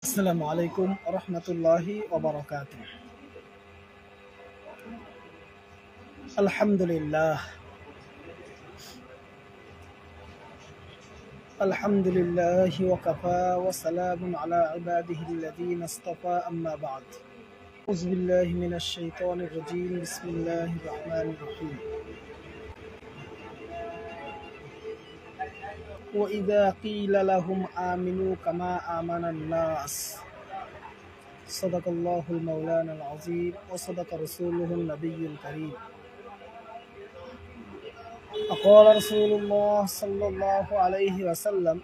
আসসালামু আলাইকুম রহমতুল্লাহি ওবারাকাতুহ। আলহামদুলিল্লাহ আলহামদুলিল্লাহি ওয়া কাফা ওয়া সালামুন আলা ইবাদিহিল্লাযীনা ইসতাফা আম্মা বা'দ। আউযু বিল্লাহি মিনাশ শাইতানির রাজীম। বিসমিল্লাহির রহমানির রহিম। ওয়া ইযা ক্বিলা লাহুম আমিনু কামা আমানান নাস সাদাকাল্লাহুল মাওলানাল আযীম ওয়া সাদাকা রাসূলুহুন নাবিয়্যুল কারীম। قال رسول الله صلى الله عليه وسلم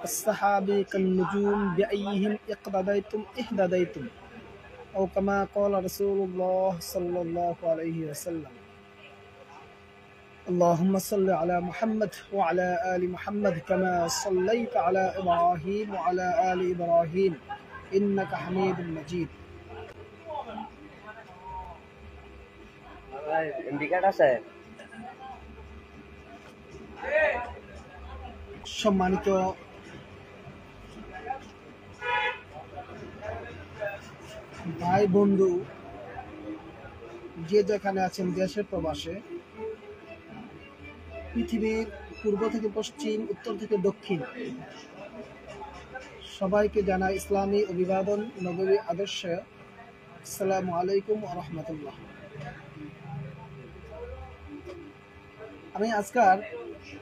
الصحابي كالنجوم بأيهم اقتديتم اهتديتم، أو كما قال رسول الله صلى الله عليه وسلم. اللهم صل على محمد وعلى آل محمد كما صليت على إبراهيم وعلى آل إبراهيم إنك حميد مجيد. সম্মানিত ভাই বন্ধু, যে যেখানে আছেন দেশের প্রবাসে, পৃথিবীর পূর্ব থেকে পশ্চিম, উত্তর থেকে দক্ষিণ, সবাইকে জানাই ইসলামী অভিবাদন, নববী আদর্শ। আসসালামু আলাইকুম ওয়া রাহমাতুল্লাহ। আমি আজকাল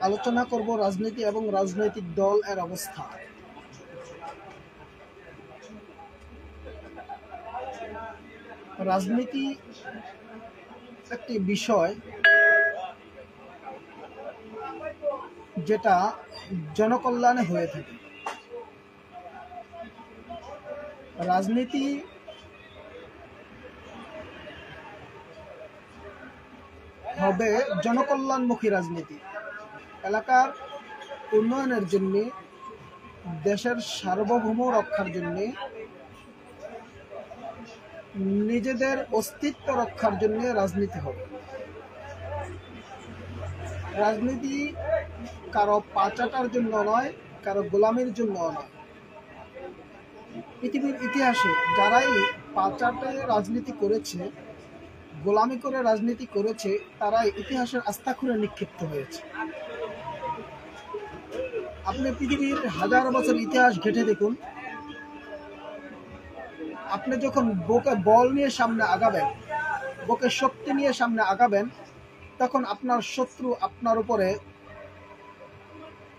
আলোচনা করব রাজনীতি এবং রাজনৈতিক দল এর অবস্থা। রাজনীতি একটি বিষয় যেটা জনকল্যাণে হয়ে থাকে। রাজনীতি হবে জনকল্যাণমুখী রাজনীতি, এলাকার উন্নয়নের জন্য, দেশের সার্বভৌম রক্ষার জন্য, নিজেদের অস্তিত্ব রক্ষার জন্য রাজনীতি হবে। রাজনীতি কারো পাচাটার জন্য নয়, কারো গোলামির জন্য নয়। পৃথিবীর ইতিহাসে যারাই পাচাটে রাজনীতি করেছে, গোলামি করে রাজনীতি করেছে, তারাই ইতিহাসের আস্থা খুলে নিক্ষিপ্ত হয়েছে। আপনি পৃথিবীর হাজার বছর ইতিহাস ঘেঁটে দেখুন, আপনি যখন বুকে বল নিয়ে সামনে আগাবেন, বুকে শক্তি নিয়ে সামনে আগাবেন, তখন আপনার শত্রু আপনার উপরে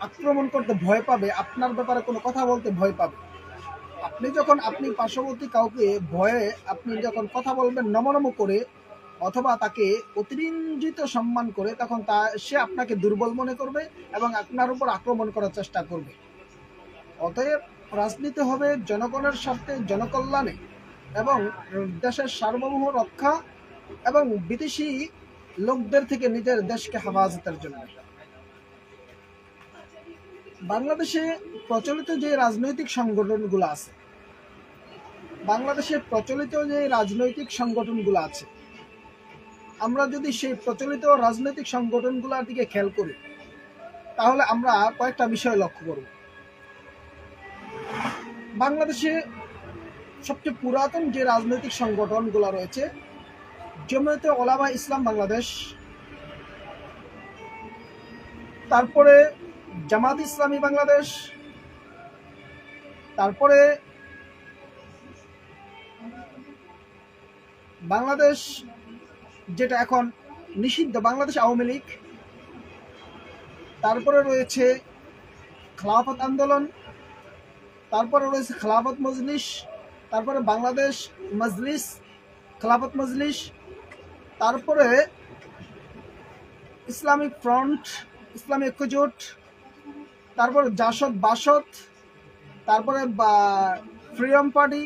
আক্রমণ করতে ভয় পাবে, আপনার ব্যাপারে কোনো কথা বলতে ভয় পাবে। আপনি পার্শ্ববর্তী কাউকে ভয়ে আপনি যখন কথা বলবেন নমনম করে, অথবা তাকে অতিরঞ্জিত সম্মান করে, তখন সে আপনাকে দুর্বল মনে করবে এবং আপনার উপর আক্রমণ করার চেষ্টা করবে। অতএব রাজনীতি হবে জনগণের স্বার্থে, জনকল্যাণে এবং দেশের সার্বভৌম রক্ষা এবং বিদেশি লোকদের থেকে নিজের দেশকে হেফাজতের জন্য। বাংলাদেশে প্রচলিত যে রাজনৈতিক সংগঠনগুলো আছে, আমরা যদি সেই প্রচলিত রাজনৈতিক সংগঠনগুলোর দিকে খেয়াল করি, তাহলে আমরা কয়েকটা বিষয় লক্ষ্য করব। বাংলাদেশে সবচেয়ে পুরাতন যে রাজনৈতিক সংগঠনগুলো রয়েছে, জমিয়তে ওলামা ইসলাম বাংলাদেশ, তারপরে জামাত ইসলামী বাংলাদেশ, তারপরে বাংলাদেশ যেটা এখন নিষিদ্ধ, বাংলাদেশ আওয়ামী লীগ, তারপরে রয়েছে খেলাফত আন্দোলন, তারপরে রয়েছে খেলাফত মজলিস, তারপরে বাংলাদেশ মজলিস, খেলাফত মজলিস, তারপরে ইসলামিক ফ্রন্ট, ইসলামী ঐক্যজোট, তারপরে জাসদ বাসদ, তারপরে ফ্রিডম পার্টি,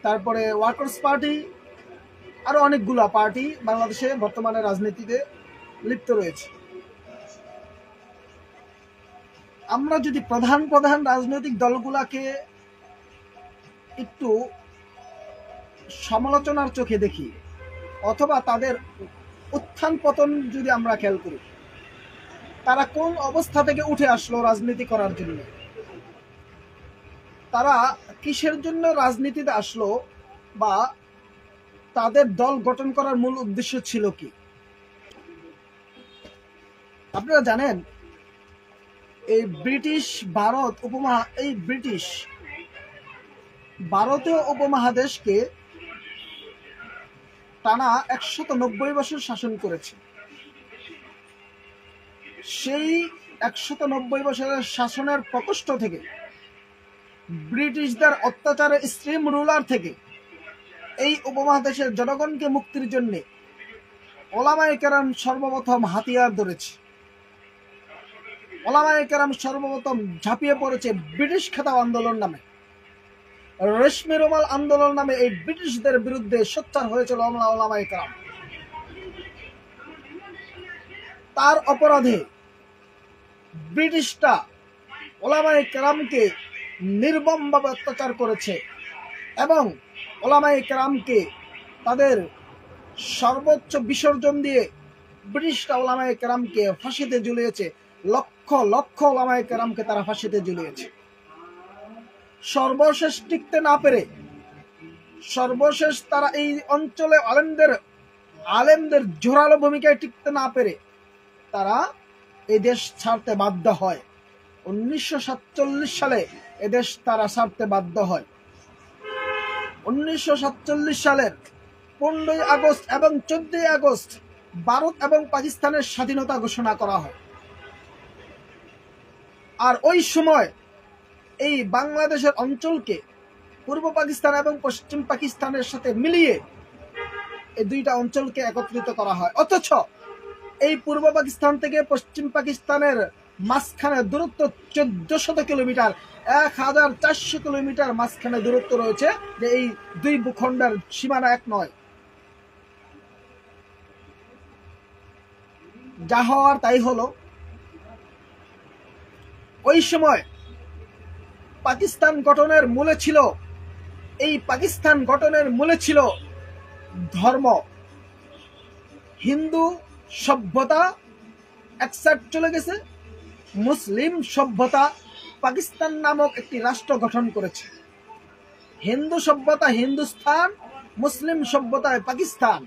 তারপরে ওয়ার্কার্স পার্টি, আরো অনেকগুলো পার্টি বাংলাদেশে বর্তমানে রাজনীতিতে লিপ্ত রয়েছে। আমরা যদি প্রধান প্রধান রাজনৈতিক দলগুলাকে একটু সমালোচনার চোখে দেখি, অথবা তাদের উত্থান পতন যদি আমরা খেয়াল করি, তারা কোন অবস্থা থেকে উঠে আসলো রাজনীতি করার জন্য, তারা কিসের জন্য রাজনীতিতে আসলো বা তাদের দল গঠন করার মূল উদ্দেশ্য ছিল কি? আপনারা জানেন এই ব্রিটিশ ভারতীয় উপমহাদেশকে টানা 190 বছর শাসন করেছে। সেই 190 বছরের শাসনের প্রকোষ্ঠ থেকে, ব্রিটিশদের অত্যাচারের স্ট্রিম রুলার থেকে এই উপমহাদেশের জনগণকে মুক্তির জন্য ওলামায়ে কেরাম সর্বপ্রথম হাতিয়ার ধরেছে। ওলামায়ে কেরাম সর্বপ্রথম ঝাঁপিয়ে পড়েছে ব্রিটিশ খেতাব আন্দোলন নামে, রেশমি রুমাল আন্দোলন নামে। এই ব্রিটিশদের বিরুদ্ধে সোচ্চার হয়েছিল ওলামায়ে কেরাম। তার অপরাধে ব্রিটিশরা ওলামায়ে কেরামকে নির্মমভাবে অত্যাচার করেছে এবং ওলামায়ে কেরামকে তাদের সর্বোচ্চ বিসর্জন দিয়ে ব্রিটিশরা ওলামায়ে কেরামকে ফাঁসিতে ঝুলিয়েছে। লক্ষ লক্ষ ওলামায়ে কেরামকে তারা ফাঁসিতে ঝুলিয়েছে। সর্বশেষ টিকতে না পেরে, সর্বশেষ তারা এই অঞ্চলে আলেমদের জোরালো ভূমিকায় টিকতে না পেরে তারা এই দেশ ছাড়তে বাধ্য হয়। 1947 সালে এদেশ তারা ছাড়তে বাধ্য হয়। 1947 সালের 15 আগস্ট এবং 14 আগস্ট ভারত এবং পাকিস্তানের স্বাধীনতা ঘোষণা করা হয়। আর ওই সময় এই বাংলাদেশের অঞ্চলকে পূর্ব পাকিস্তান এবং পশ্চিম পাকিস্তানের সাথে মিলিয়ে এই দুইটা অঞ্চলকে একত্রিত করা হয়। অথচ এই পূর্ব পাকিস্তান থেকে পশ্চিম পাকিস্তানের মাঝখানে দূরত্ব 1400 কিলোমিটার, 1400 কিলোমিটার মাঝখানে দূরত্ব রয়েছে। যে এই দুই ভূখণ্ডের সীমানা এক নয়। যা হওয়ার তাই হলো। ওই সময় পাকিস্তান গঠনের মূলে ছিল, এই পাকিস্তান গঠনের মূলে ছিল ধর্ম। হিন্দু সভ্যতা এক সাইড চলে গেছে, মুসলিম সভ্যতা পাকিস্তান নামক একটি রাষ্ট্র গঠন করেছে। হিন্দু সভ্যতা হিন্দুস্তান, মুসলিম সভ্যতায় পাকিস্তান।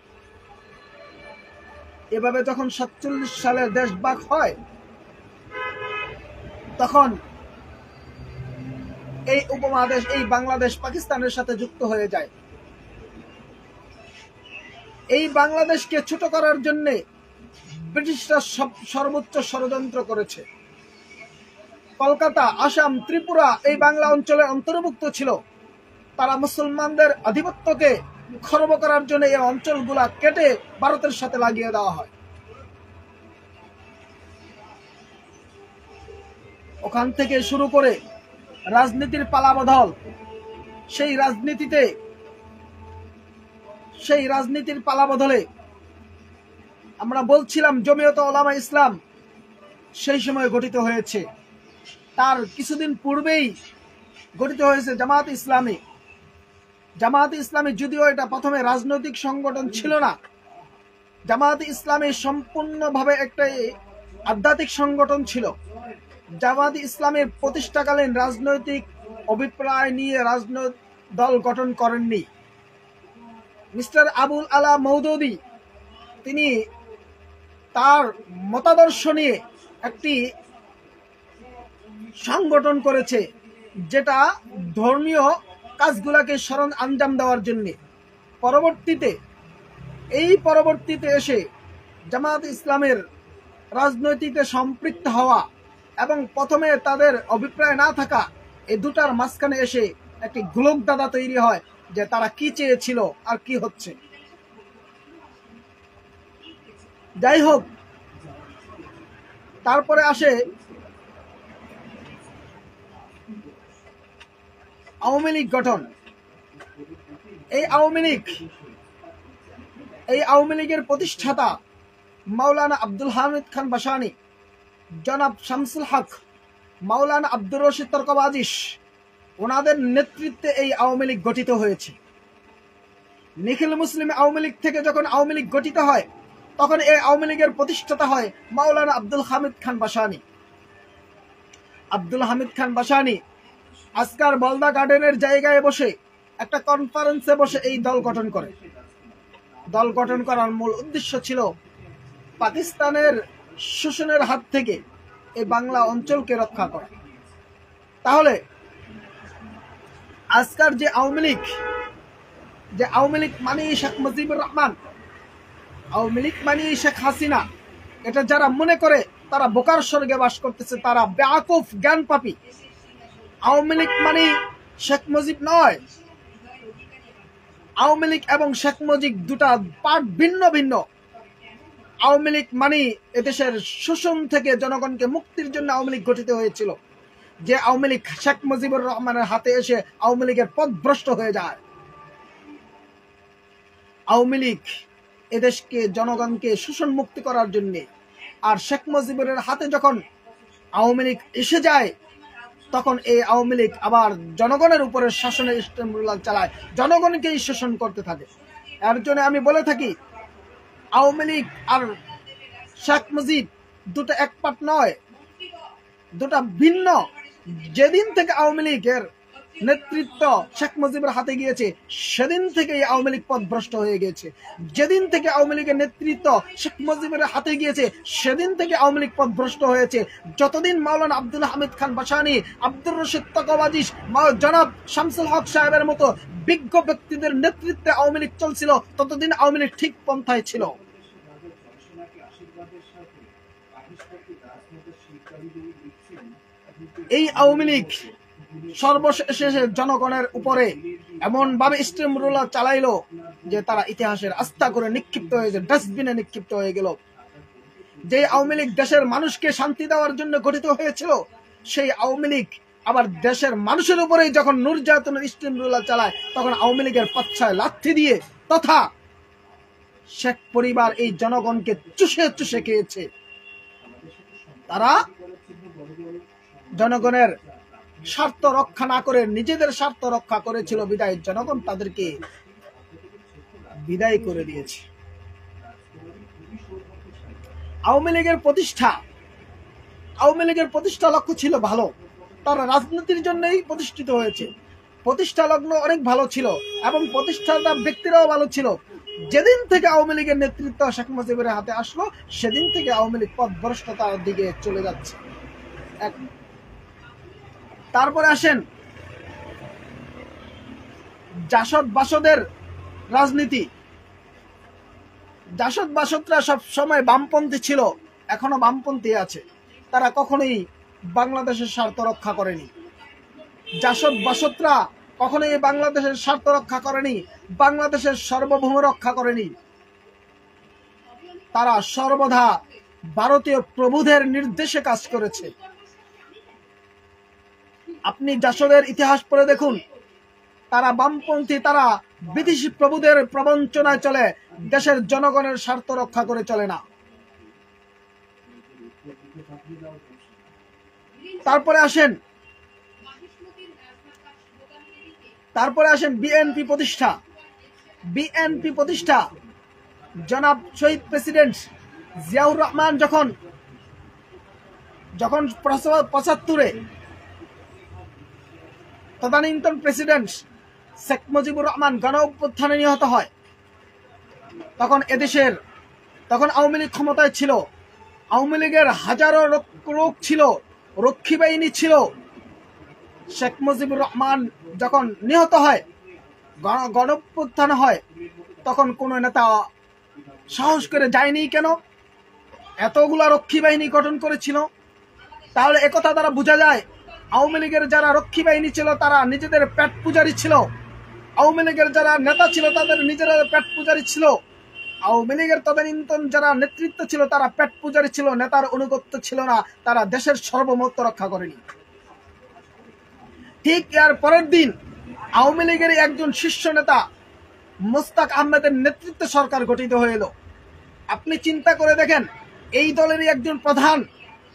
এভাবে যখন 47 সালের দেশভাগ হয়, তখন এই উপমহাদেশ, এই বাংলাদেশ পাকিস্তানের সাথে যুক্ত হয়ে যায়। এই বাংলাদেশকে ছোট করার জন্য ব্রিটিশরা সর্বোচ্চ ষড়যন্ত্র করেছে। কলকাতা, আসাম, ত্রিপুরা এই বাংলা অঞ্চলে অন্তর্ভুক্ত ছিল। তারা মুসলমানদের আধিপত্যকে খর্ব করার জন্য এই অঞ্চলগুলা কেটে ভারতের সাথে লাগিয়ে দেওয়া হয়। ওখান থেকে শুরু করে রাজনীতির পালাবদল, সেই রাজনীতির পালাবদলে আমরা বলছিলাম জমিয়তে উলামা ইসলাম সেই সময় গঠিত হয়েছে। তার কিছুদিন পূর্বেই গঠিত হয়েছে জামাত ইসলামী। জামাত ইসলামী যদিও এটা প্রথমে রাজনৈতিক সংগঠন ছিল না, জামাত ইসলামী সম্পূর্ণভাবে একটা আধ্যাত্মিক সংগঠন ছিল। জামাত ইসলামের প্রতিষ্ঠাকালীন রাজনৈতিক অভিপ্রায় নিয়ে রাজনৈতিক দল গঠন করেননি। মিস্টার আবুল আলা মওদুদী তিনি তার মতাদর্শ নিয়ে একটি সংগঠন করেছে, যেটা ধর্মীয় কাজগুলাকে আঞ্জাম দেওয়ার জন্য। পরবর্তীতে এসে জামাত ইসলামের রাজনৈতিকে সম্পৃক্ত হওয়া এবং প্রথমে তাদের অভিপ্রায় না থাকা, এই দুটার মাঝখানে এসে একটি গোলক দাদা তৈরি হয় যে তারা কি চেয়েছিল আর কি হচ্ছে। যাই হোক, তারপরে আসে আওয়ামী লীগ গঠন। এই আওয়ামী লীগের প্রতিষ্ঠাতা মাওলানা আব্দুল হামিদ খান বাসানী, জনাব শামসুল হক, মাওলানা আব্দুর রশিদ তর্কবাজিশ, ওনাদের নেতৃত্বে এই আওয়ামী লীগ গঠিত হয়েছে। নিখিল মুসলিম আওয়ামী লীগ থেকে যখন আওয়ামী লীগ গঠিত হয়, তখন এই আওয়ামী লীগের প্রতিষ্ঠাতা হয় মাওলানা আব্দুল হামিদ খান বাসানী। আব্দুল হামিদ খান বাসানী আজকার বলদা গার্ডেনের জায়গায় বসে একটা কনফারেন্সে বসে এই দল গঠন করে। দল গঠন করার মূল উদ্দেশ্য ছিল পাকিস্তানের শোষণের হাত থেকে এই বাংলা অঞ্চলকে রক্ষা করা। তাহলে আজকার যে আওয়ামী লীগ মানে শেখ মুজিবুর রহমান, আওয়ামী লীগ মানে শেখ হাসিনা, এটা যারা মনে করে তারা বোকার স্বর্গে বাস করতেছে, তারা বেয়াকুফ, জ্ঞান পাপী। আওয়ামী লীগ মানে শেখ মুজিব নয়। আওয়ামী লীগ এবং শেখ মুজিব দুটা পার্ট, ভিন্ন ভিন্ন। আওয়ামী লীগ মানে এদেশের শোষণ থেকে জনগণকে মুক্তির জন্য আওয়ামী লীগ গঠিত হয়েছিল। যে আওয়ামী লীগ শেখ মুজিবুর রহমানের হাতে এসে আওয়ামী লীগের পথভ্রষ্ট হয়ে যায়। আওয়ামী লীগ এদেশকে, জনগণকে শোষণ মুক্তি করার জন্য, আর শেখ মুজিবুর হাতে যখন আওয়ামী লীগ এসে যায় তখন এই আওয়ামী লীগ আবার জনগণের উপরে শাসনের ইস্তেমরুল চালায়, জনগণকেই শোষণ করতে থাকে। এর জন্য আমি বলে থাকি আওয়ামী লীগ আর শেখ মুজিব দুটো এক পাট নয়, দুটা ভিন্ন। যেদিন থেকে আওয়ামী লীগের নেতৃত্ব শেখ মুজিবের হাতে গিয়েছে সেদিন থেকে আওয়ামী লীগ পথভ্রষ্ট হয়ে গিয়েছে। যেদিন থেকে আওয়ামী লীগের নেতৃত্ব শেখ মুজিবের হাতে গিয়েছে সেদিন থেকে আওয়ামী লীগ পথভ্রষ্ট হয়েছে। যতদিন মাওলানা আব্দুল হামিদ খান ভাসানী, আব্দুর রশিদ তকবাজিশ, জনাব শামসুল হক সাহেবের মতো বিজ্ঞ ব্যক্তিদের নেতৃত্বে আওয়ামী লীগ চলছিল, ততদিন আওয়ামী লীগ ঠিক পন্থায় ছিল। এই আওয়ামী লীগ সর্বশেষে জনগণের উপরে এমন ভাবে স্টিমরোলার চালাইলো যে তারা ইতিহাসের আস্থা করে নিক্ষিপ্ত হয়েছে, ডাস্টবিনে নিক্ষিপ্ত হয়ে গেল। যে আওয়ামী লীগ দেশের মানুষকে শান্তি দেওয়ার জন্য গঠিত হয়েছিল, সেই আওয়ামী লীগ আবার দেশের মানুষের উপরে যখন নির্যাতনের স্টিমরোলার চালায় তখন আওয়ামী লীগের পাচ্ছায় লাথি দিয়ে তথা শেখ পরিবার এই জনগণকে চুষে চুষে খেয়েছে। তারা জনগণের স্বার্থ রক্ষা না করে নিজেদের স্বার্থ রক্ষা করেছিল, বিদায় জনগণ তাদেরকে বিদায় করে দিয়েছে। আওয়ামী লীগের প্রতিষ্ঠা লক্ষ্য ছিল ভালো, তারা রাজনীতির জন্যই প্রতিষ্ঠিত হয়েছে। প্রতিষ্ঠা লগ্ন অনেক ভালো ছিল এবং প্রতিষ্ঠাতা ব্যক্তিরাও ভালো ছিল। যেদিন থেকে আওয়ামী লীগের নেতৃত্ব শেখ মুজিবের হাতে আসলো সেদিন থেকে আওয়ামী লীগ পথভ্রষ্টতার দিকে চলে যাচ্ছে। তারপরে আসেন জাসদ বাসদের রাজনীতি। জাসদ বাসদরা সব সময় বামপন্থী ছিল, এখনো বামপন্থী আছে। তারা কখনোই বাংলাদেশের স্বার্থ রক্ষা করেনি। জাসদ বাসদরা কখনোই বাংলাদেশের স্বার্থ রক্ষা করেনি, বাংলাদেশের সার্বভৌম রক্ষা করেনি। তারা সর্বদা ভারতীয় প্রভুদের নির্দেশে কাজ করেছে। আপনি জাসদের ইতিহাস পড়ে দেখুন, তারা বামপন্থী, তারা বিদেশি প্রভুদের প্রবঞ্চনায় চলে, দেশের জনগণের স্বার্থ রক্ষা করে চলে না। তারপরে আসেন বিএনপি প্রতিষ্ঠা। জনাব শহীদ প্রেসিডেন্ট জিয়াউর রহমান যখন 75-এ তদানীন্তন প্রেসিডেন্ট শেখ মুজিবুর রহমান গণ অভ্যুত্থানে নিহত হয়, তখন আওয়ামী লীগ ক্ষমতায় ছিল। আওয়ামী লীগের হাজারো লোক ছিল, রক্ষী বাহিনী ছিল। শেখ মুজিবুর রহমান যখন নিহত হয়, গণ অভ্যুত্থান হয়, তখন কোন নেতা সাহস করে যায়নি কেন? এতগুলা রক্ষী বাহিনী গঠন করেছিল। তাহলে একথা দ্বারা বোঝা যায় আওয়ামী লীগের যারা রক্ষী বাহিনী ছিল তারা নিজেদের পেট পূজারী ছিল। আওয়ামী লীগের যারা নেতা ছিল তাদের নিজেরা পেট পূজারী ছিল। আওয়ামী লীগের তদানীন্তন যারা নেতৃত্ব ছিল তারা পেট পূজারী ছিল, নেতার অনুগত্য ছিল না, তারা দেশের সার্বভৌমত্ব রক্ষা করেনি। ঠিক এর পরের দিন আওয়ামী লীগের একজন শীর্ষ নেতা মোস্তাক আহমেদের নেতৃত্বে সরকার গঠিত হয়ে এলো। আপনি চিন্তা করে দেখেন, এই দলেরই একজন প্রধান,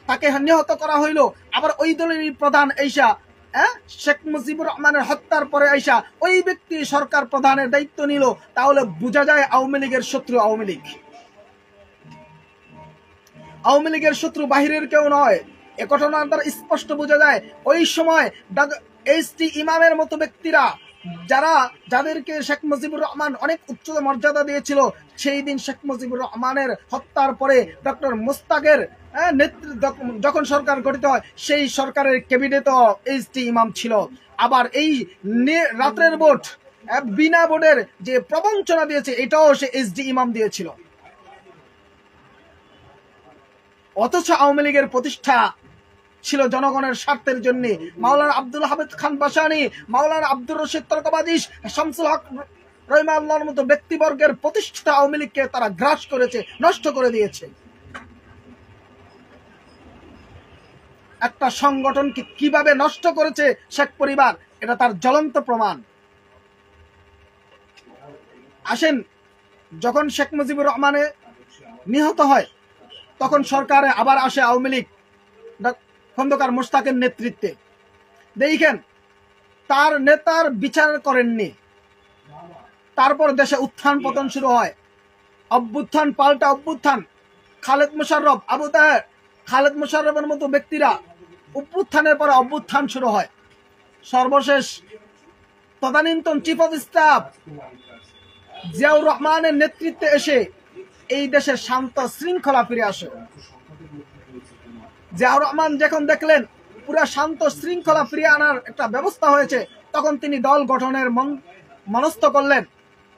তাকে নিহত করা হইল, আবার ওই দলেরই প্রধান আইসা শেখ মুজিবুর রহমানের হত্যার পরে আইসা ওই ব্যক্তি সরকার প্রধানের দায়িত্ব নিল। তাহলে বোঝা যায় আওয়ামী লীগের শত্রু আওয়ামী লীগ। আওয়ামী লীগের শত্রু বাহিরের কেউ নয়। এ ঘটনা দ্বারা স্পষ্ট বোঝা যায় ওই সময় এইচটি ইমামের মতো ব্যক্তিরা, যাদেরকে শেখ মুজিবুর রহমান অনেক উচ্চ মর্যাদা দিয়েছিল, সেই দিন শেখ মুজিবুর রহমানের হত্যার পরে ডক্টর মুস্তাকের নেতৃত্ব যখন সরকার গঠিত হয়, সেই সরকারের ক্যাবিনেটও এইচটি ইমাম ছিল। আবার এই রাত্রের ভোট, বিনা ভোটের যে প্রবঞ্চনা দিয়েছে, এটাও সে এইচডি ইমাম দিয়েছিল। অথচ আওয়ামী লীগের প্রতিষ্ঠা ছিল জনগণের স্বার্থের জন্য। মাওলানা আব্দুল হামিদ খান ভাসানী, মাওলানা আব্দুর রশিদ তর্কবাদী, শামসুল হক রহিমাহুল্লাহর মতো ব্যক্তিবর্গের প্রতিষ্ঠিত আওয়ামী লীগকে তারা গ্রাস করেছে, নষ্ট করে দিয়েছে। একটা সংগঠনকে কিভাবে নষ্ট করেছে শেখ পরিবার, এটা তার জ্বলন্ত প্রমাণ। আসেন, যখন শেখ মুজিবুর রহমানে নিহত হয়, তখন সরকারে আবার আসে আওয়ামী লীগ খন্দকার মোশতাকের নেতৃত্বে। দেখেন, তার নেতার বিচার করেননি, তারপর দেশে উত্থান পতন শুরু হয়, অভ্যুত্থান পাল্টা অভ্যুত্থান। খালেদ মোশাররফ, আবু তাহের, খালেদ মোশাররফের মতো ব্যক্তিরা, অভ্যুত্থানের পরে অভ্যুত্থান শুরু হয়। সর্বশেষ তদানীন্তন চিফ অফ স্টাফ জিয়াউর রহমানের নেতৃত্বে এসে এই দেশের শান্ত শৃঙ্খলা ফিরে আসে। জিয়াউর রহমান যখন দেখলেন পুরা শান্ত শৃঙ্খলা ফিরিয়ে আনার একটা ব্যবস্থা হয়েছে, তখন তিনি দল গঠনের মনস্থ করলেন।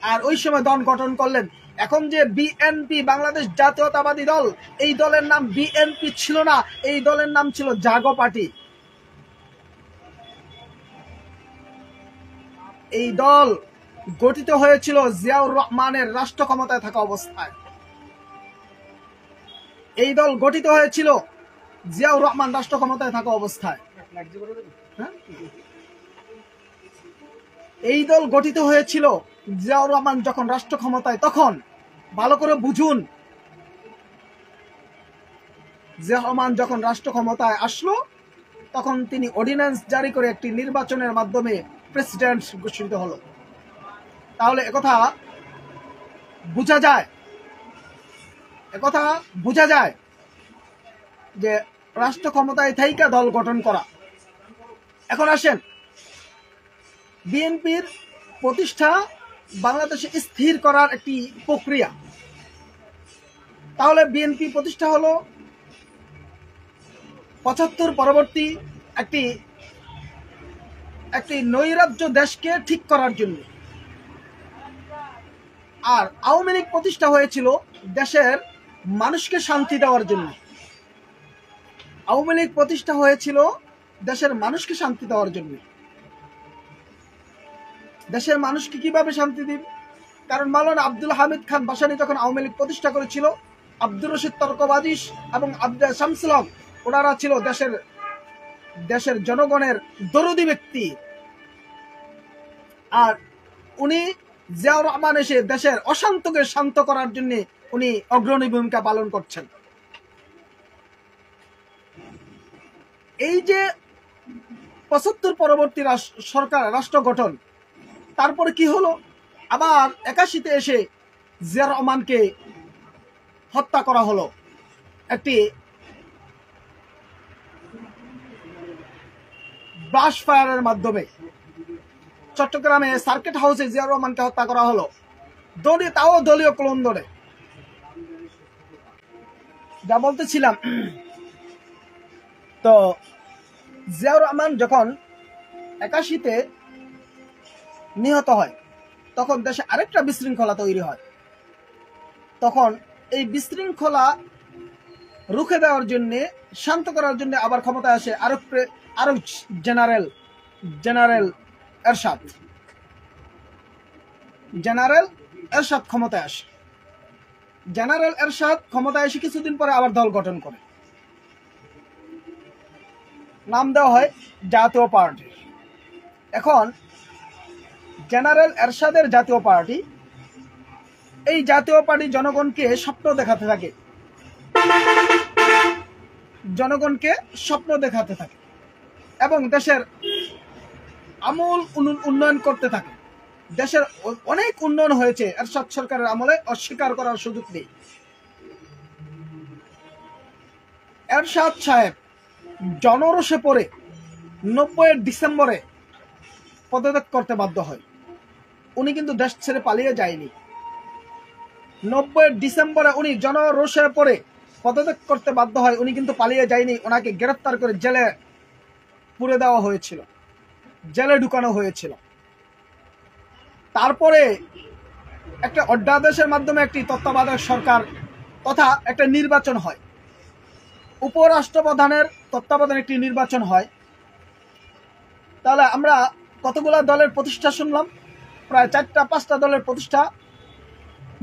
আর ওই সময় দল গঠন করলেন। এখন যে বিএনপি, বাংলাদেশ জাতীয়তাবাদী দল, এই দলের নাম বিএনপি ছিল না, এই দলের নাম ছিল জাগো পার্টি। এই দল গঠিত হয়েছিল জিয়াউর রহমানের রাষ্ট্র ক্ষমতায় থাকা অবস্থায়। এই দল গঠিত হয়েছিল জিয়াউর রহমান রাষ্ট্র ক্ষমতায় থাকা অবস্থায়। এই দল গঠিত হয়েছিল জিয়াউর রহমান যখন রাষ্ট্র ক্ষমতায়, তখন ভালো করে বুঝুন, জিয়াউর রহমান যখন রাষ্ট্র ক্ষমতায় আসলো, তখন তিনি অর্ডিন্যান্স জারি করে একটি নির্বাচনের মাধ্যমে প্রেসিডেন্ট ঘোষিত হলো। তাহলে একথা বোঝা যায় যে রাষ্ট্র ক্ষমতায় থাইকা দল গঠন করা। এখন আসেন, বিএনপির প্রতিষ্ঠা বাংলাদেশে স্থির করার একটি প্রক্রিয়া। তাহলে বিএনপি প্রতিষ্ঠা হলো ৭৫ পরবর্তী একটি নৈরাজ্য দেশকে ঠিক করার জন্য। আর আওয়ামী লীগ প্রতিষ্ঠা হয়েছিল দেশের মানুষকে শান্তি দেওয়ার জন্য। আওয়ামী লীগ প্রতিষ্ঠা হয়েছিল দেশের মানুষকে শান্তি দেওয়ার জন্য। দেশের মানুষকে কিভাবে শান্তি দিন? কারণ মাওলানা আব্দুল হামিদ খান ভাসানী যখন আওয়ামী লীগ প্রতিষ্ঠা করেছিল, আব্দুর রশিদ তর্কবাদী এবং শামসুল হক, ওনারা ছিল দেশের জনগণের দরদি ব্যক্তি। আর উনি জিয়াউর রহমান এসে দেশের অশান্তকে শান্ত করার জন্য উনি অগ্রণী ভূমিকা পালন করছেন। এই যে ৭৫ পরবর্তী সরকার রাষ্ট্র গঠন, তারপরে কি হলো? আবার ৮১-তে এসে জিয়াউর রহমানকে হত্যা করা হলো একটি ব্রাশ ফায়ারের মাধ্যমে। চট্টগ্রামে সার্কিট হাউসে জিয়াউর রহমানকে হত্যা করা হলো, তাও দলীয় ক্লোন ধরে। যা বলতেছিলাম, তো জিয়াউর রহমান যখন ৮১-তে নিহত হয়, তখন দেশে আরেকটা বিশৃঙ্খলা তৈরি হয়। তখন এই বিশৃঙ্খলা রুখে দেওয়ার জন্য, শান্ত করার জন্য আবার ক্ষমতায় আসে আরো জেনারেল এরশাদ ক্ষমতায় আসে। জেনারেল এরশাদ ক্ষমতায় এসে কিছুদিন পরে আবার দল গঠন করে, নাম দেওয়া হয় জাতীয় পার্টি। এখন জেনারেল এরশাদের জাতীয় পার্টি, এই জাতীয় পার্টি জনগণকে স্বপ্ন দেখাতে থাকে এবং দেশের আমূল উন্নয়ন করতে থাকে। দেশের অনেক উন্নয়ন হয়েছে এরশাদ সরকারের আমলে, অস্বীকার করার সুযোগ নেই। এরশাদ সাহেব জনরোষে পড়ে ৯০-এর ডিসেম্বরে পদত্যাগ করতে বাধ্য হয়। উনি কিন্তু দেশ ছেড়ে পালিয়ে যায়নি। 90 ডিসেম্বরে উনি জনরোষে পড়ে পদত্যাগ করতে বাধ্য হয়। উনি কিন্তু পালিয়ে যায়নি, ওনাকে গ্রেফতার করে জেলে পুরে দেওয়া হয়েছিল, জেলে ঢুকানো হয়েছিল। তারপরে একটা অধ্যাদেশের মাধ্যমে একটি তত্ত্বাবধায়ক সরকার তথা একটা নির্বাচন হয়, উপরাষ্ট্রপ্রধানের তত্ত্বাবধানে একটি নির্বাচন হয়। তাহলে আমরা কতগুলো দলের প্রতিষ্ঠা শুনলাম? প্রায় 4-5টা দলের প্রতিষ্ঠা,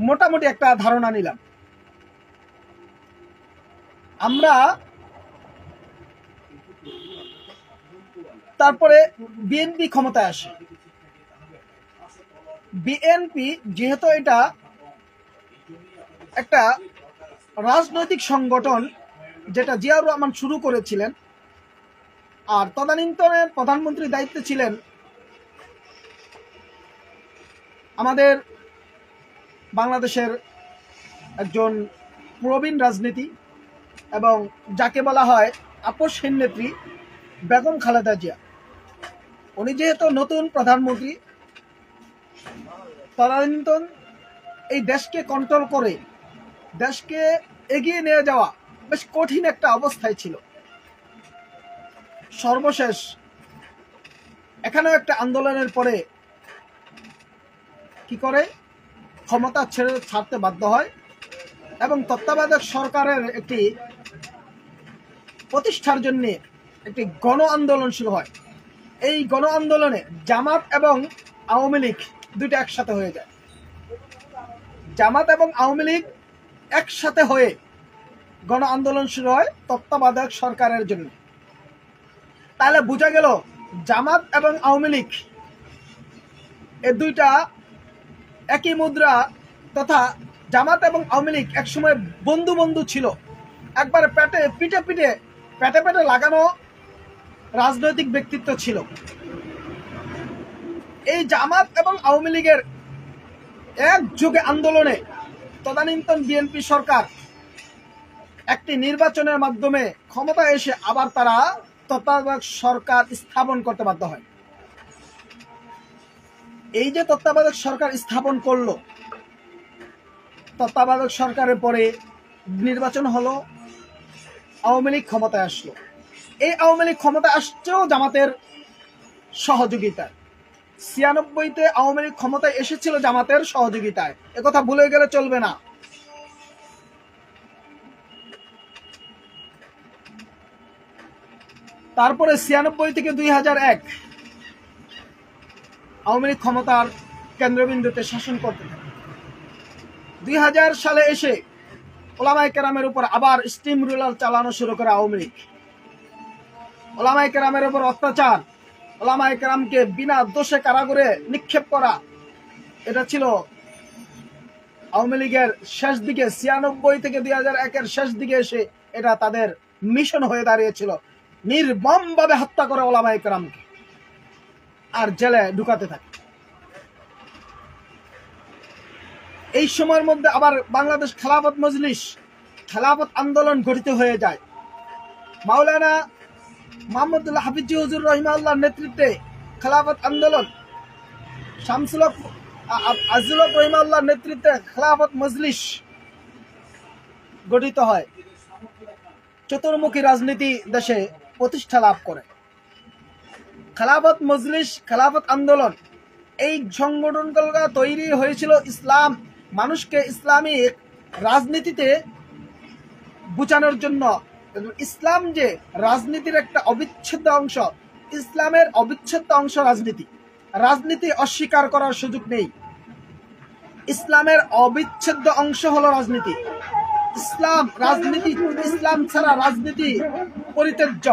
মোটামুটি একটা ধারণা নিলাম। আমরা তারপরে বিএনপি ক্ষমতায় আসে। বিএনপি যেহেতু এটা একটা রাজনৈতিক সংগঠন যেটা জিয়াউর রহমান শুরু করেছিলেন, আর তদানীন্তনে প্রধানমন্ত্রীর দায়িত্বে ছিলেন আমাদের বাংলাদেশের একজন প্রবীণ রাজনীতি এবং যাকে বলা হয় আপসহীন নেত্রী বেগম খালেদা জিয়া। উনি যেহেতু নতুন প্রধানমন্ত্রী, তদানীন্তন এই দেশকে কন্ট্রোল করে দেশকে এগিয়ে নিয়ে যাওয়া বেশ কঠিন একটা অবস্থায় ছিল। সর্বশেষ এখানেও একটা আন্দোলনের পরে কি করে ক্ষমতা ছাড়তে বাধ্য হয় এবং তত্ত্বাবধায়ক সরকারের একটি প্রতিষ্ঠার জন্য একটি গণ আন্দোলন শুরু হয়। এই গণ আন্দোলনে জামাত এবং আওয়ামী লীগ দুইটা একসাথে হয়ে যায়। জামাত এবং আওয়ামী লীগ একসাথে হয়ে গণ আন্দোলন শুরু হয় তত্ত্বাবধায়ক সরকারের জন্য। তাহলে বোঝা গেল জামাত এবং আওয়ামী লীগ এই দুইটা একই মুদ্রা, তথা জামাত এবং আওয়ামী লীগ একসময় বন্ধু বন্ধু ছিল, একবার পেটে লাগানো রাজনৈতিক ব্যক্তিত্ব ছিল। এই জামাত এবং আওয়ামী লীগের একযোগে আন্দোলনে তদানীন্তন বিএনপি সরকার একটি নির্বাচনের মাধ্যমে ক্ষমতায় এসে আবার তারা তত্ত্বাবধায়ক সরকার স্থাপন করতে বাধ্য হয়। এই যে তত্ত্বাবধায়ক সরকার স্থাপন করলো, তত্ত্বাবধায়ক সরকারের পরে নির্বাচন হলো, আওয়ামী লীগ ক্ষমতায় আসলো। এই আওয়ামী লীগ ক্ষমতায় আসছেও জামাতের সহযোগিতায়। 96-তে আওয়ামী লীগ ক্ষমতায় এসেছিল জামাতের সহযোগিতায়, একথা ভুলে গেলে চলবে না। তারপরে 96 থেকে 2001 আওয়ামী লীগ ক্ষমতার কেন্দ্রবিন্দুতে শাসন করতে থাকে। 2000 সালে এসে ওলামায়ে কেরামের উপর আবার স্টিম রোলার চালানো শুরু করে আওয়ামী লীগ। ওলামায়ে কেরামের উপর অত্যাচার, ওলামায়ে কেরামকে বিনা দোষে কারাগারে নিক্ষেপ করা, এটা ছিল আওয়ামী লীগের শেষ দিকে। 96 থেকে 2001-এর শেষ দিকে এসে এটা তাদের মিশন হয়ে দাঁড়িয়েছিল, নির্মমভাবে হত্যা করে ওলামায়ে কেরামকে আর জেলে ঢুকাতে থাকে। এই সময়ের মধ্যে আবার বাংলাদেশ খেলাফত মজলিস, খেলাফত আন্দোলন গঠিত হয়ে যায়। মাওলানা মোহাম্মদুল্লাহ হাফিজি হুজুর রহিমাহুল্লাহর নেতৃত্বে খেলাফত আন্দোলন, শামসুল হক আজিজুল হক রহিমাহুল্লাহর নেতৃত্বে খেলাফত মজলিস গঠিত হয়। চতুর্মুখী রাজনীতি দেশে প্রতিষ্ঠা লাভ করে। খেলাফত মজলিস, খেলাফত আন্দোলন, এই সংগঠনগুলো তৈরি হয়েছিল ইসলাম, মানুষকে ইসলামিক রাজনীতিতে বোঝানোর জন্য। ইসলাম যে রাজনীতির একটা অবিচ্ছেদ্য অংশ, ইসলামের অবিচ্ছেদ্য অংশ রাজনীতি। রাজনীতি অস্বীকার করার সুযোগ নেই। ইসলামের অবিচ্ছেদ্য অংশ হলো রাজনীতি। ইসলাম ছাড়া রাজনীতি পরিত্যাজ্য।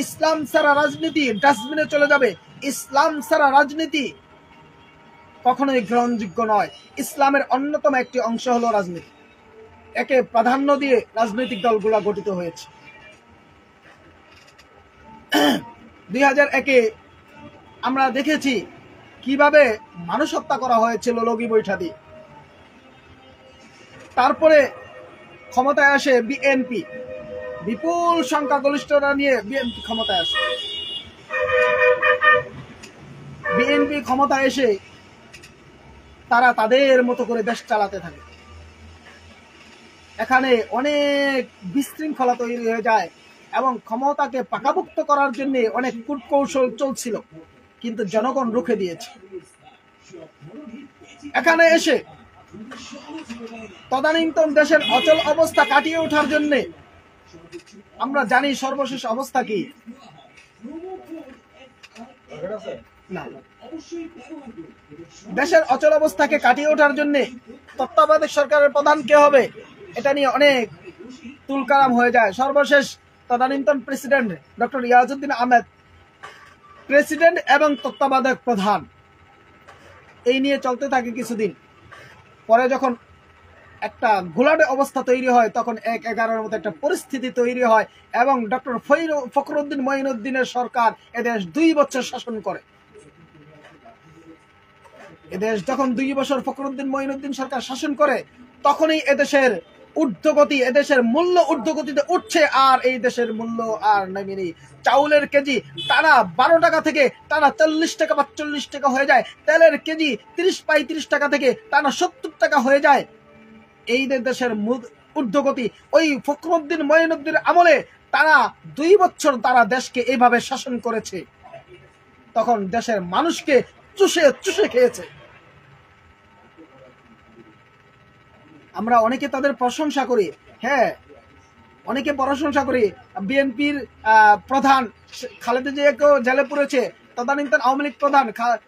ইসলাম ছাড়া রাজনীতি ডাস্টবিনে চলে যাবে। ইসলাম ছাড়া রাজনীতি কখনোই গ্রহণযোগ্য নয়। ইসলামের অন্যতম একটি অংশ হলো রাজনীতি। একে প্রাধান্য দিয়ে রাজনৈতিক দলগুলো গঠিত হয়েছে। 2001-এ আমরা দেখেছি কিভাবে মানুষ হত্যা করা হয়েছিল লগি বৈঠা দিয়ে। তারপরে ক্ষমতায় আসে বিএনপি, বিপুল সংখ্যাগরিষ্ঠতা নিয়ে বিএনপি ক্ষমতায় আসে। বিএনপি ক্ষমতা এসে তারা তাদের মতো করে দেশ চালাতে থাকে। এখানে অনেক বিশৃঙ্খলা তৈরি হয়ে যায় এবং ক্ষমতাকে পাকাভুক্ত করার জন্য অনেক কূটকৌশল চলছিল, কিন্তু জনগণ রুখে দিয়েছে। এখানে এসে তদানীন্তন দেশের অচল অবস্থা কাটিয়ে ওঠার জন্য আমরা জানি সর্বশেষ অবস্থা কি না, দেশের অচল অবস্থাকে কাটিয়ে ওঠার জন্য তত্ত্বাবধায়ক সরকারের প্রধান কে হবে এটা নিয়ে অনেক তুলকালাম হয়ে যায়। সর্বশেষ তদানীন্তন president doctor Iajuddin Ahmed president এবং তত্ত্বাবধায়ক প্রধান, এই নিয়ে চলতে থাকে কিছুদিন। পরে যখন একটা ঘোলাটে অবস্থা তৈরি হয় তখন 1-11-এর মতো একটা পরিস্থিতি তৈরি হয় এবং ডক্টর ফখরুদ্দিন মঈনুদ্দিনের সরকার এদেশ 2 বছর শাসন করে। এদেশ যখন 2 বছর ফখরুদ্দিন মঈনুদ্দিন সরকার শাসন করে তখনই এদেশের ঊর্ধ্বগতি, এদেশের মূল্য ঊর্ধ্বগতিতে উঠছে। আর এই দেশের মূল্য আর নামেনি। চাউলের কেজি টানা 12 টাকা থেকে টানা 40 টাকা 45 টাকা হয়ে যায়। তেলের কেজি 30-35 টাকা থেকে টানা 70 টাকা হয়ে যায়। এই দেশের ঊর্ধ্বগতি ওই ফখরুদ্দিন মঈনুদ্দিন আমলে টানা 2 বছর তারা দেশকে এইভাবে শাসন করেছে। তখন দেশের মানুষকে চুষে চুষে খেয়েছে। আমরা অনেকে তাদের প্রশংসা করি, হ্যাঁ অনেকে প্রশংসা করি। বিএনপির প্রধান খালেদা জিয়াকেও জেলে পুরেছে, তদানীন্তন আওয়ামী লীগ প্রধান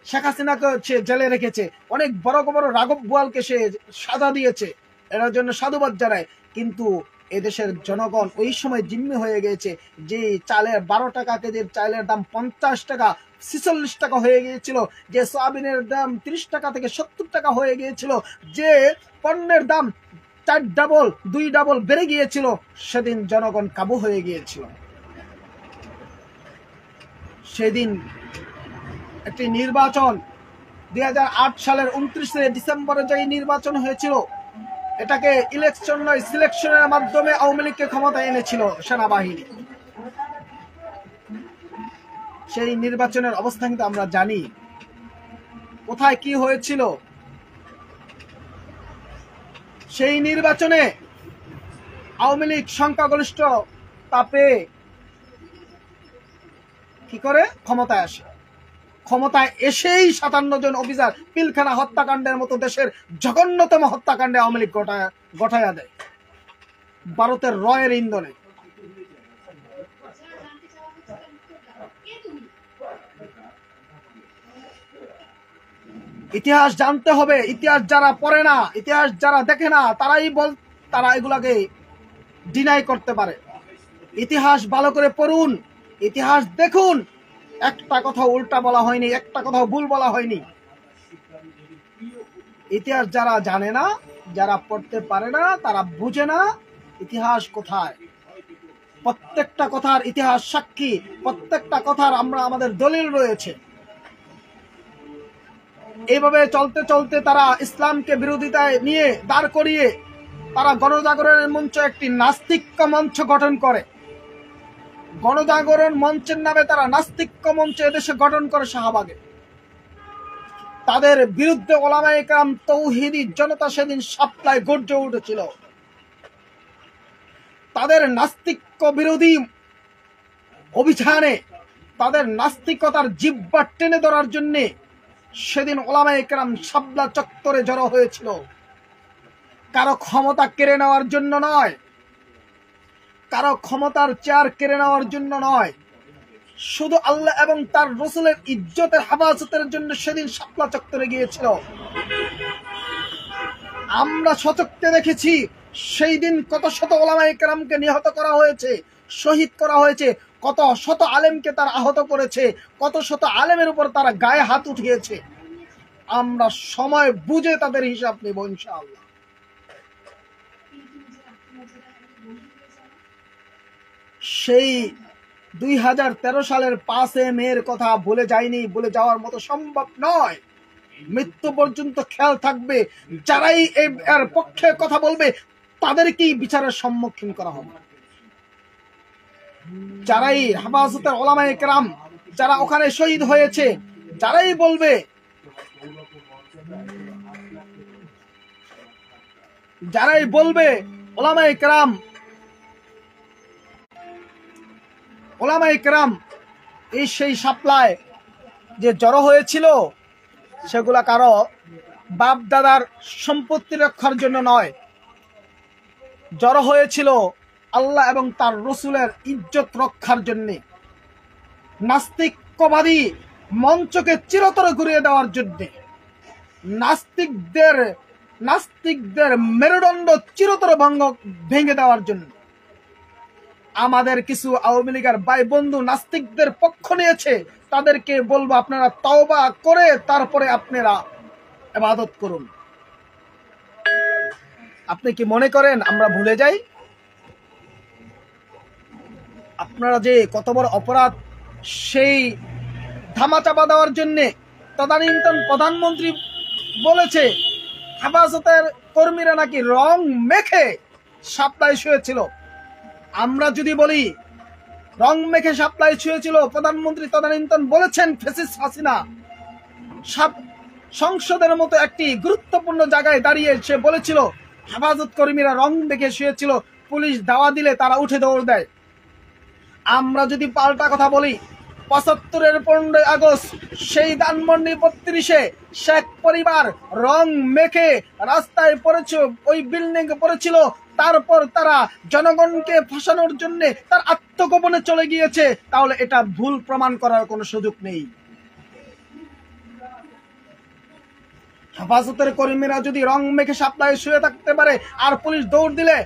শেখ হাসিনাকে সে জেলে রেখেছে, অনেক বড় বড় রাঘব বোয়ালকে সে সাজা দিয়েছে, এর জন্য সাধুবাদ জানায়। কিন্তু এদেশের জনগণ ওই সময় জিম্মি হয়ে গিয়েছে। যে চালের 12 টাকা কেজির চালের দাম 50 টাকা 46 টাকা হয়ে গিয়েছিল, যে সয়াবিনের দাম 30 টাকা থেকে 70 টাকা হয়ে গিয়েছিল, যে পণ্যের দাম 4 ডাবল 2 ডাবল বেড়ে গিয়েছিল, সেদিন জনগণ কাবু হয়ে গিয়েছিল। সেদিন একটি নির্বাচন 2008 সালের 29 ডিসেম্বরে যে নির্বাচন হয়েছিল, এটাকে ইলেকশন নয় সিলেকশনের মাধ্যমে আওয়ামী লীগকে ক্ষমতায় এনেছিল সেনাবাহিনী। সেই নির্বাচনের অবস্থা কিন্তু আমরা জানি কোথায় কি হয়েছিল। সেই নির্বাচনে আওয়ামী লীগ সংখ্যাগরিষ্ঠ তাপে কি করে ক্ষমতায় আসে। ক্ষমতায় এসেই 57 জন অফিসার পিলখানা হত্যাকাণ্ডের মতো দেশের জঘন্যতম হত্যাকাণ্ডে আওয়ামী লীগ গঠায়া দেয় ভারতের রয়ের ইন্ধনে। ইতিহাস জানতে হবে। ইতিহাস যারা পড়ে না, ইতিহাস যারা দেখে না, তারা এগুলাকে ডিনাই করতে পারে। ইতিহাস ভালো করে পড়ুন, ইতিহাস দেখুন। একটা কথা উল্টা বলা হয়নি, একটা কথা ভুল বলা হয়নি। ইতিহাস যারা জানে না, যারা পড়তে পারে না, তারা বুঝে না ইতিহাস কোথায়। প্রত্যেকটা কথার ইতিহাস সাক্ষী, প্রত্যেকটা কথার আমাদের দলিল রয়েছে। এইভাবে চলতে চলতে তারা ইসলামকে বিরোধিতায় নিয়ে দাঁড় করিয়ে তারা গণজাগরণের মঞ্চ একটি নাস্তিক্য মঞ্চ গঠন করে। গণজাগরণ মঞ্চের নামে তারা নাস্তিক্য মঞ্চ এদেশে গঠন করে শাহবাগে। তাদের বিরুদ্ধে ওলামায়ে কেরাম তৌহিদি জনতা সেদিন সাপ্লাই গর্জে উঠেছিল। তাদের নাস্তিক্য বিরোধী অভিযানে, তাদের নাস্তিকতার জিহ্বা টেনে ধরার জন্য সেদিন ওলামায়ে কেরাম শাপলা চত্বরে জড়ো হয়েছিল। কারো ক্ষমতা কেড়ে নেওয়ার জন্য নয়, কারো ক্ষমতার চেয়ার কেড়ে নেওয়ার জন্য নয়, শুধু আল্লাহ এবং তার রসুলের ইজ্জতের হেফাজতের জন্য সেদিন শাপলা চত্বরে গিয়েছিল। আমরা সচক্ষে দেখেছি সেই দিন কত শত ওলামায়ে কেরামকে নিহত করা হয়েছে, শহীদ করা হয়েছে, কত শত আলেমকে তারা আহত করেছে, কত শত আলেমের উপর তারা গায়ে হাত উঠিয়েছে। আমরা সময় বুঝে তাদের হিসাব নেব ইনশাআল্লাহ। সেই 2013 সালের 5 মের কথা ভুলে যায়নি, ভুলে যাওয়ার মতো সম্ভব নয়। মৃত্যু পর্যন্ত খেয়াল থাকবে, যারাই এর পক্ষে কথা বলবে তাদেরকেই বিচারের সম্মুখীন করা হবে। যারাই হেফাজতের ওলামায়ে কেরাম যারা ওখানে শহীদ হয়েছে, যারাই বলবে ওলামায়ে কেরাম এই সেই শাপলায় যে জড়ো হয়েছিল, সেগুলা কারো বাপ দাদার সম্পত্তি রক্ষার জন্য নয়, জড়ো হয়েছিল আল্লাহ এবং তার রসুলের ইজ্জত রক্ষার জন্য, নাস্তিকবাদী মঞ্চকে চিরতরে ঘুরিয়ে দেওয়ার জন্য, নাস্তিকদের মেরুদণ্ড চিরতরে ভেঙে দেওয়ার জন্য। আমাদের কিছু আওয়ামী লীগের ভাই বন্ধু নাস্তিকদের পক্ষ নিয়েছে, তাদেরকে বলবো আপনারা তওবা করে তারপরে আপনারা ইবাদত করুন। আপনি কি মনে করেন আমরা ভুলে যাই? আপনারা যে কত বড় অপরাধ, সেই ধামাচাপা দেওয়ার জন্য তদানীন্তন প্রধানমন্ত্রী বলেছে হেফাজতের কর্মীরা নাকি রং মেখে শাপলায় শুয়েছিল। আমরা যদি বলি রং মেখে শাপলায় শুয়েছিল, প্রধানমন্ত্রী তদানীন্তন বলেছেন ফ্যাসিস্ট হাসিনা সংসদের মতো একটি গুরুত্বপূর্ণ জায়গায় দাঁড়িয়ে সে বলেছিল হেফাজত কর্মীরা রং মেখে শুয়েছিল, পুলিশ দাওয়া দিলে তারা উঠে দৌড় দেয়। আমরা যদি পাল্টা কথা বলি, ৭৫-এর ১৫ আগস্ট সেই ধানমন্ডি ৩২-এ শেখ পরিবার রং মেখে রাস্তায় পড়েছিল, ওই বিল্ডিং পড়েছিল, তারপর তারা জনগণকে ফাঁসানোর জন্য তার আত্মগোপনে চলে গিয়েছে, তাহলে এটা ভুল প্রমাণ করার কোনো সুযোগ নেই। হেফাজতের কর্মীরা যদি রং মেখে শাপলায় শুয়ে থাকতে পারে আর পুলিশ দৌড় দিলে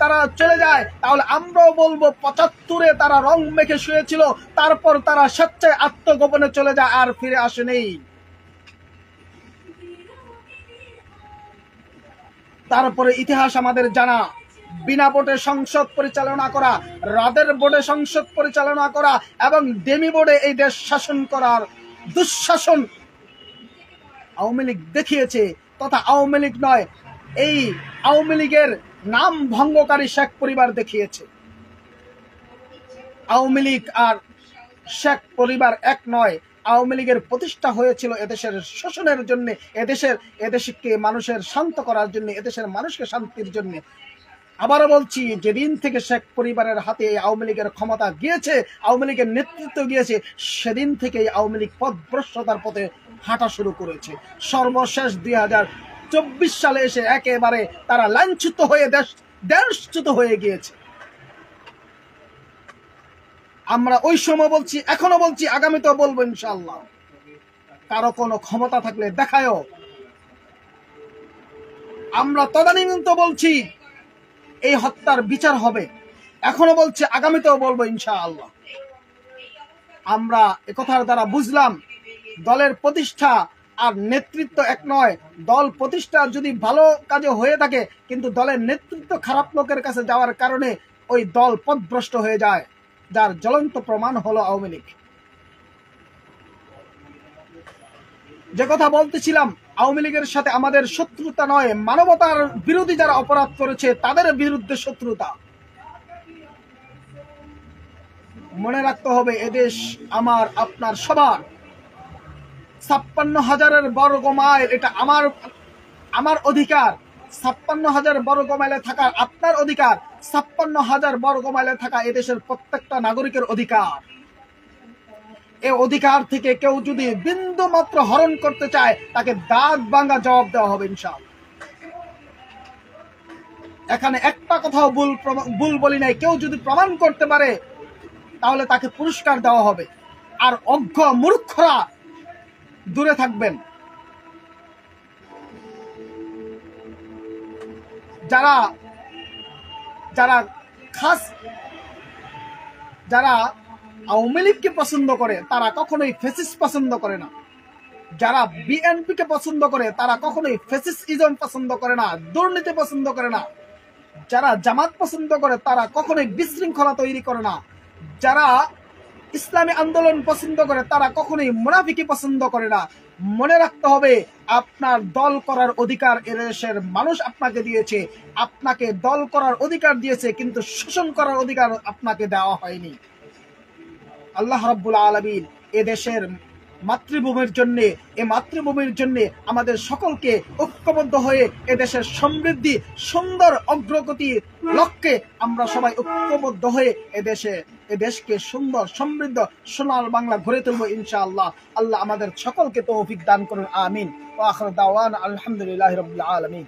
তারা চলে যায়, তাহলে আমরাও বলবো ৭৫-এ তারা রং মেখে শুয়েছিল, তারপর তারা স্বেচ্ছায় আত্মগোপনে চলে যায় আর ফিরে আসেনি। তারপরে ইতিহাস আমাদের জানা, বিনা ভোটে সংসদ পরিচালনা করা, রাদের বোর্ডে সংসদ পরিচালনা করা এবং ডেমি বোর্ডে এই দেশ শাসন করার দুঃশাসন আওয়ামী লীগ দেখিয়েছে। তথা আওয়ামী লীগ নয়, এই আওয়ামী লীগের নাম ভঙ্গকারী শেখ পরিবার দেখিয়েছে। আওয়ামী লীগ আর শেখ পরিবার এক নয়। আওয়ামী লীগের প্রতিষ্ঠা হয়েছিল এদেশের শোষণের জন্য, এদেশকে মানুষের শান্ত করার জন্য, এদেশের মানুষকে শান্তির জন্য। আবারও বলছি, যেদিন থেকে শেখ পরিবারের হাতে আওয়ামী লীগের ক্ষমতা গিয়েছে, আওয়ামী লীগের নেতৃত্ব গিয়েছে, সেদিন থেকে আওয়ামী লীগ পথভ্রষ্টতার পথে হাঁটা শুরু করেছে। সর্বশেষ ২০২৪ সালে এসে একেবারে তারা লাঞ্ছিত হয়ে দেশচ্যুত হয়ে গিয়েছে। আমরা ওই সময় বলছি, এখনো বলছি, আগামীতেও বলবো ইনশাআল্লাহ, কারো কোনো ক্ষমতা থাকলে দেখায়ও। আমরা তদানীন্ত বলছি এই হত্যার বিচার হবে, এখনো বলছি, আগামীতেও বলবো ইনশাআল্লাহ। আমরা একথার দ্বারা বুঝলাম দলের প্রতিষ্ঠা আর নেতৃত্ব এক নয়। দল প্রতিষ্ঠা যদি ভালো কাজে হয়ে থাকে, কিন্তু দলের নেতৃত্ব খারাপ লোকের কাছে যাওয়ার কারণে ওই দল পথভ্রষ্ট হয়ে যায়, যার জ্বলন্ত প্রমাণ হলো আওয়ামী লীগ। যে কথা বলতেছিলাম, আওয়ামী লীগের সাথে আমাদের শত্রুতা নয়, মানবতার বিরোধী যারা অপরাধ করেছে তাদের বিরুদ্ধে শত্রুতা। মনে রাখতে হবে, এদেশ আমার, আপনার, সবার। ৫৬,০০০ বর্গ মাইল, এটা আমার অধিকার। ৫৬,০০০ বর্গ মাইলে থাকার আপনার অধিকার, ৫৬,০০০ বর্গ মাইলে থাকা এদেশের প্রত্যেকটা নাগরিকের অধিকার। এই অধিকার থেকে কেউ যদি বিন্দু মাত্র হরণ করতে চায়, তাকে দাঁত ভাঙা জবাব দেওয়া হবে ইনশাআল্লাহ। এখানে একটা কথাও ভুল বলি নাই। কেউ যদি প্রমাণ করতে পারে, তাহলে তাকে পুরস্কার দেওয়া হবে। আর অজ্ঞ মূর্খরা দূরে থাকবেন। যারা আওয়ামী লীগকে পছন্দ করে, তারা কখনোই ফ্যাসিস্ট পছন্দ করে না। যারা বিএনপিকে পছন্দ করে, তারা কখনোই ফ্যাসিস্টিজম পছন্দ করে না, দুর্নীতি পছন্দ করে না। যারা জামাত পছন্দ করে, তারা কখনোই বিশৃঙ্খলা তৈরি করে না। যারা ইসলামী আন্দোলন পছন্দ করে, তারা কখনোই মুনাফিকি পছন্দ করে না। মনে রাখতে হবে, আপনার দল করার অধিকার এদেশের মানুষ আপনাকে দিয়েছে। আপনাকে দল করার অধিকার দিয়েছে, কিন্তু শোষণ করার অধিকার আপনাকে দেওয়া হয়নি। আল্লাহ রাব্বুল আলামিন এদেশের মাতৃভূমির জন্য, এই মাতৃভূমির জন্য আমাদের সকলকে ঐক্যবদ্ধ হয়ে এদেশের সমৃদ্ধি সুন্দর অগ্রগতির লক্ষ্যে আমরা সবাই ঐক্যবদ্ধ হয়ে এদেশকে সুন্দর সমৃদ্ধ সোনার বাংলা গড়ে তুলবো ইনশাআল্লাহ। আল্লাহ আমাদের সকলকে তৌফিক দান করুন, আমিন। ওয়া আখিরু দাওয়ানা আলহামদুলিল্লাহি রাব্বিল আলামিন।